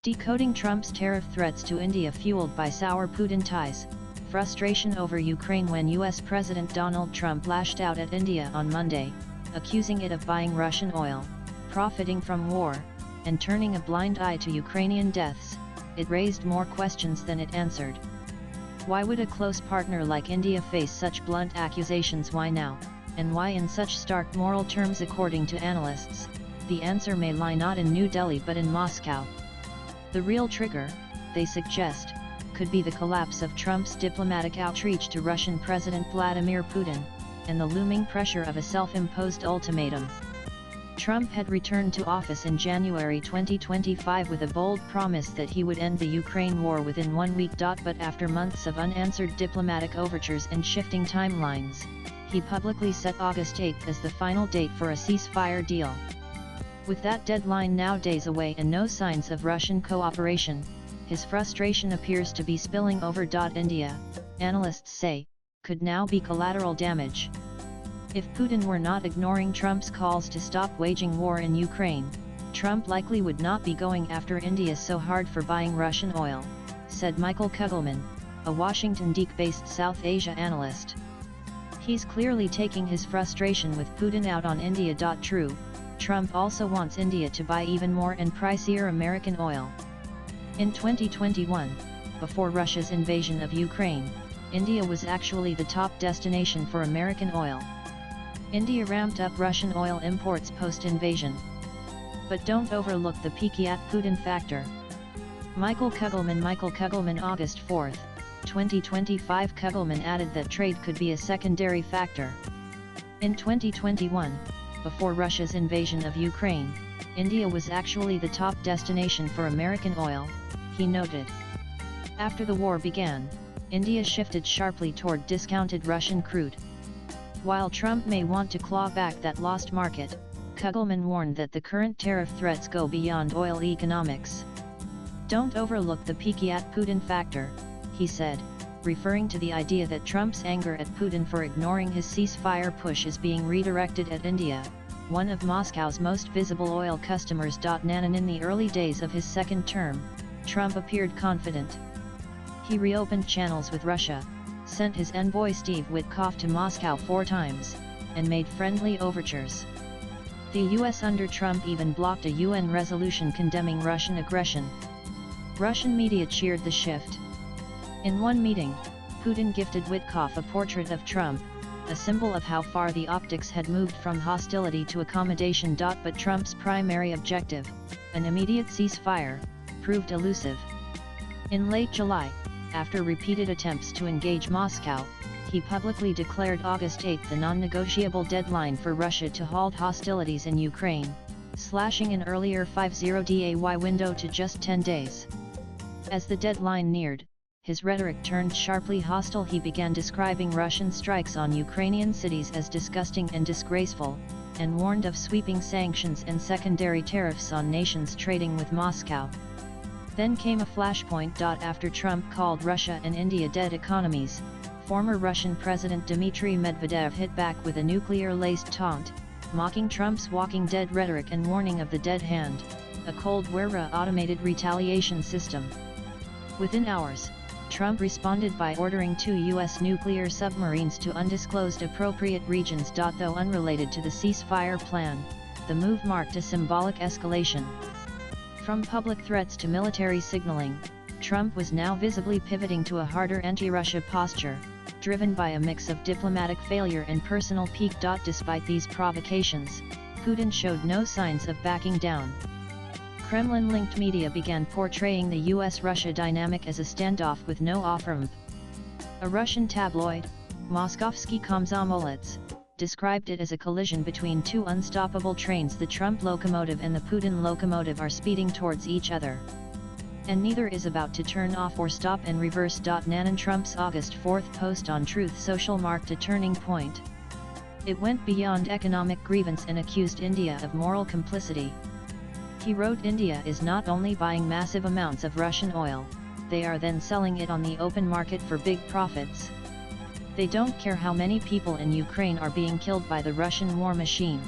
Decoding Trump's tariff threats to India fueled by sour Putin ties, frustration over Ukraine when US President Donald Trump lashed out at India on Monday, accusing it of buying Russian oil, profiting from war, and turning a blind eye to Ukrainian deaths. It raised more questions than it answered. Why would a close partner like India face such blunt accusations? Why now, and why in such stark moral terms? According to analysts, the answer may lie not in New Delhi but in Moscow. The real trigger, they suggest, could be the collapse of Trump's diplomatic outreach to Russian President Vladimir Putin, and the looming pressure of a self-imposed ultimatum. Trump had returned to office in January 2025 with a bold promise that he would end the Ukraine war within 1 week. But after months of unanswered diplomatic overtures and shifting timelines, he publicly set August 8 as the final date for a ceasefire deal. With that deadline now days away and no signs of Russian cooperation, his frustration appears to be spilling over. India, analysts say, could now be collateral damage. If Putin were not ignoring Trump's calls to stop waging war in Ukraine, Trump likely would not be going after India so hard for buying Russian oil, said Michael Kugelman, a Washington DC-based South Asia analyst. He's clearly taking his frustration with Putin out on India. True, Trump also wants India to buy even more and pricier American oil. In 2021, before Russia's invasion of Ukraine, India was actually the top destination for American oil. India ramped up Russian oil imports post-invasion. But don't overlook the peaky at Putin factor. Michael Kugelman August 4, 2025. Kugelman added that trade could be a secondary factor. In 2021, before Russia's invasion of Ukraine, India was actually the top destination for American oil, he noted. After the war began, India shifted sharply toward discounted Russian crude. While Trump may want to claw back that lost market, Kugelman warned that the current tariff threats go beyond oil economics. Don't overlook the peaky at Putin factor, he said, referring to the idea that Trump's anger at Putin for ignoring his ceasefire push is being redirected at India, one of Moscow's most visible oil customers. In the early days of his second term, Trump appeared confident. He reopened channels with Russia, sent his envoy Steve Witkoff to Moscow 4 times, and made friendly overtures. The US under Trump even blocked a UN resolution condemning Russian aggression. Russian media cheered the shift. In one meeting, Putin gifted Witkoff a portrait of Trump, a symbol of how far the optics had moved from hostility to accommodation. But Trump's primary objective, an immediate ceasefire, proved elusive. In late July, after repeated attempts to engage Moscow, he publicly declared August 8 the non-negotiable deadline for Russia to halt hostilities in Ukraine, slashing an earlier 50-day window to just 10 days. As the deadline neared, his rhetoric turned sharply hostile. He began describing Russian strikes on Ukrainian cities as disgusting and disgraceful, and warned of sweeping sanctions and secondary tariffs on nations trading with Moscow. Then came a flashpoint. After Trump called Russia and India dead economies, former Russian President Dmitry Medvedev hit back with a nuclear-laced taunt, mocking Trump's walking dead rhetoric and warning of the dead hand, a Cold War-era automated retaliation system. Within hours, Trump responded by ordering 2 U.S. nuclear submarines to undisclosed appropriate regions. Though unrelated to the ceasefire plan, the move marked a symbolic escalation. From public threats to military signaling, Trump was now visibly pivoting to a harder anti-Russia posture, driven by a mix of diplomatic failure and personal pique. Despite these provocations, Putin showed no signs of backing down. Kremlin-linked media began portraying the US-Russia dynamic as a standoff with no off-ramp. A Russian tabloid, Moskovsky Komsomolets, described it as a collision between 2 unstoppable trains. The Trump locomotive and the Putin locomotive are speeding towards each other. And neither is about to turn off or stop and reverse. Nan Trump's August 4 post on Truth Social marked a turning point. It went beyond economic grievance and accused India of moral complicity. He wrote, India is not only buying massive amounts of Russian oil, they are then selling it on the open market for big profits. They don't care how many people in Ukraine are being killed by the Russian war machine.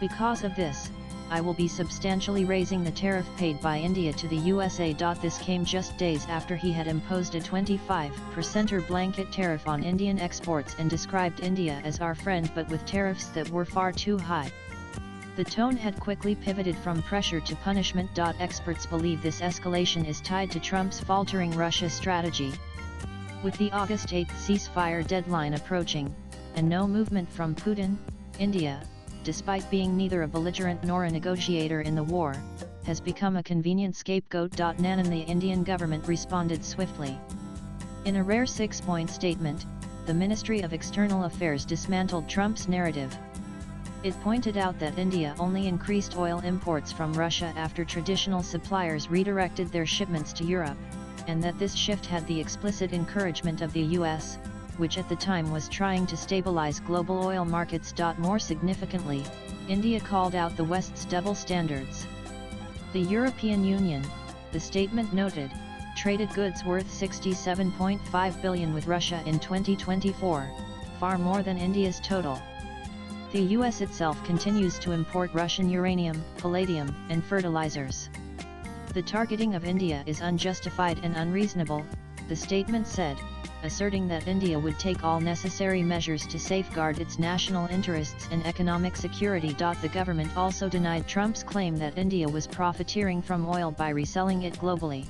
Because of this, I will be substantially raising the tariff paid by India to the USA. This came just days after he had imposed a 25% blanket tariff on Indian exports and described India as our friend but with tariffs that were far too high. The tone had quickly pivoted from pressure to punishment. Experts believe this escalation is tied to Trump's faltering Russia strategy. With the August 8 ceasefire deadline approaching, and no movement from Putin, India, despite being neither a belligerent nor a negotiator in the war, has become a convenient scapegoat. Nan and the Indian government responded swiftly. In a rare 6-point statement, the Ministry of External Affairs dismantled Trump's narrative. It pointed out that India only increased oil imports from Russia after traditional suppliers redirected their shipments to Europe, and that this shift had the explicit encouragement of the US, which at the time was trying to stabilize global oil markets. More significantly, India called out the West's double standards. The European Union, the statement noted, traded goods worth $67.5 billion with Russia in 2024, far more than India's total. The US itself continues to import Russian uranium, palladium, and fertilizers. The targeting of India is unjustified and unreasonable, the statement said, asserting that India would take all necessary measures to safeguard its national interests and economic security. The government also denied Trump's claim that India was profiteering from oil by reselling it globally.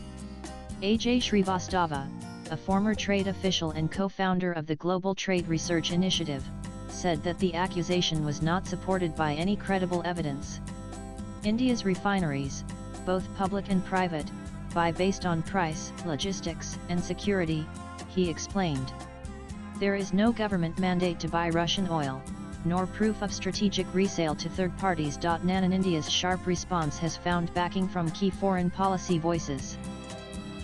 Ajay Srivastava, a former trade official and co-founder of the Global Trade Research Initiative, said that the accusation was not supported by any credible evidence. India's refineries, both public and private, buy based on price, logistics, and security, he explained. There is no government mandate to buy Russian oil, nor proof of strategic resale to third parties. Nan and India's sharp response has found backing from key foreign policy voices.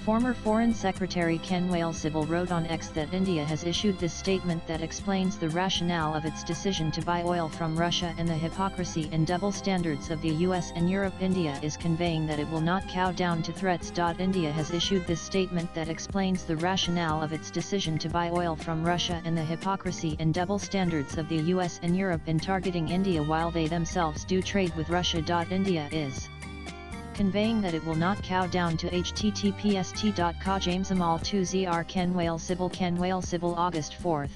Former Foreign Secretary Ken Walesival wrote on X that India has issued this statement that explains the rationale of its decision to buy oil from Russia and the hypocrisy and double standards of the US and Europe. India is conveying that it will not cow down to threats. India has issued this statement that explains the rationale of its decision to buy oil from Russia and the hypocrisy and double standards of the US and Europe in targeting India while they themselves do trade with Russia. India is conveying that it will not cow down to https://. James Amal 2zr Ken Walesival August 4,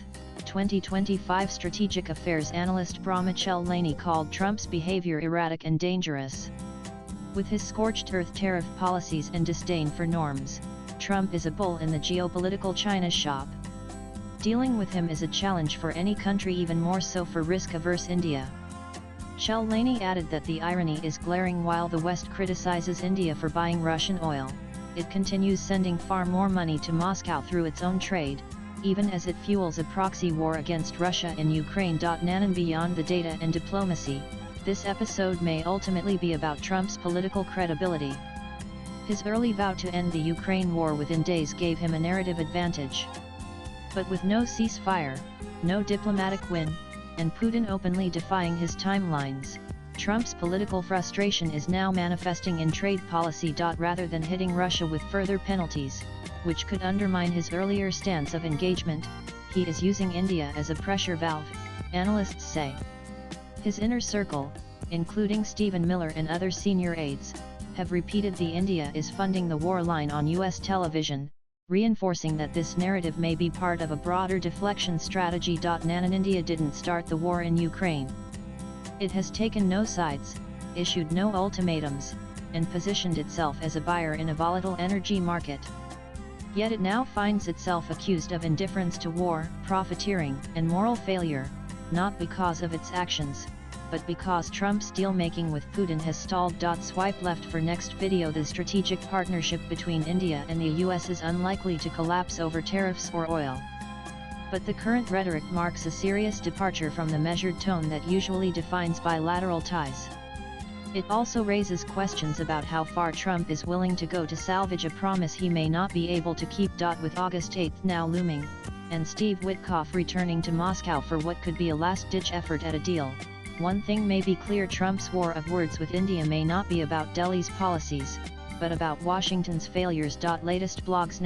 2025. Strategic Affairs analyst Brahmachel Laney called Trump's behavior erratic and dangerous. With his scorched earth tariff policies and disdain for norms, Trump is a bull in the geopolitical china shop. Dealing with him is a challenge for any country, even more so for risk-averse India. Laney added that the irony is glaring. While the West criticizes India for buying Russian oil, it continues sending far more money to Moscow through its own trade, even as it fuels a proxy war against Russia in Ukraine. Nan and beyond the data and diplomacy, this episode may ultimately be about Trump's political credibility. His early vow to end the Ukraine war within days gave him a narrative advantage. But with no ceasefire, no diplomatic win, and Putin openly defying his timelines, Trump's political frustration is now manifesting in trade policy. Rather than hitting Russia with further penalties, which could undermine his earlier stance of engagement, he is using India as a pressure valve, analysts say. His inner circle, including Stephen Miller and other senior aides, have repeated the India is funding the war line on US television, reinforcing that this narrative may be part of a broader deflection strategy. Nan and India didn't start the war in Ukraine. It has taken no sides, issued no ultimatums, and positioned itself as a buyer in a volatile energy market. Yet it now finds itself accused of indifference to war, profiteering, and moral failure, not because of its actions, but because Trump's deal-making with Putin has stalled. Swipe left for next video. The strategic partnership between India and the US is unlikely to collapse over tariffs or oil. But the current rhetoric marks a serious departure from the measured tone that usually defines bilateral ties. It also raises questions about how far Trump is willing to go to salvage a promise he may not be able to keep. With August 8 now looming, and Steve Witkoff returning to Moscow for what could be a last-ditch effort at a deal, one thing may be clear: Trump's war of words with India may not be about Delhi's policies, but about Washington's failures. Latest blogs.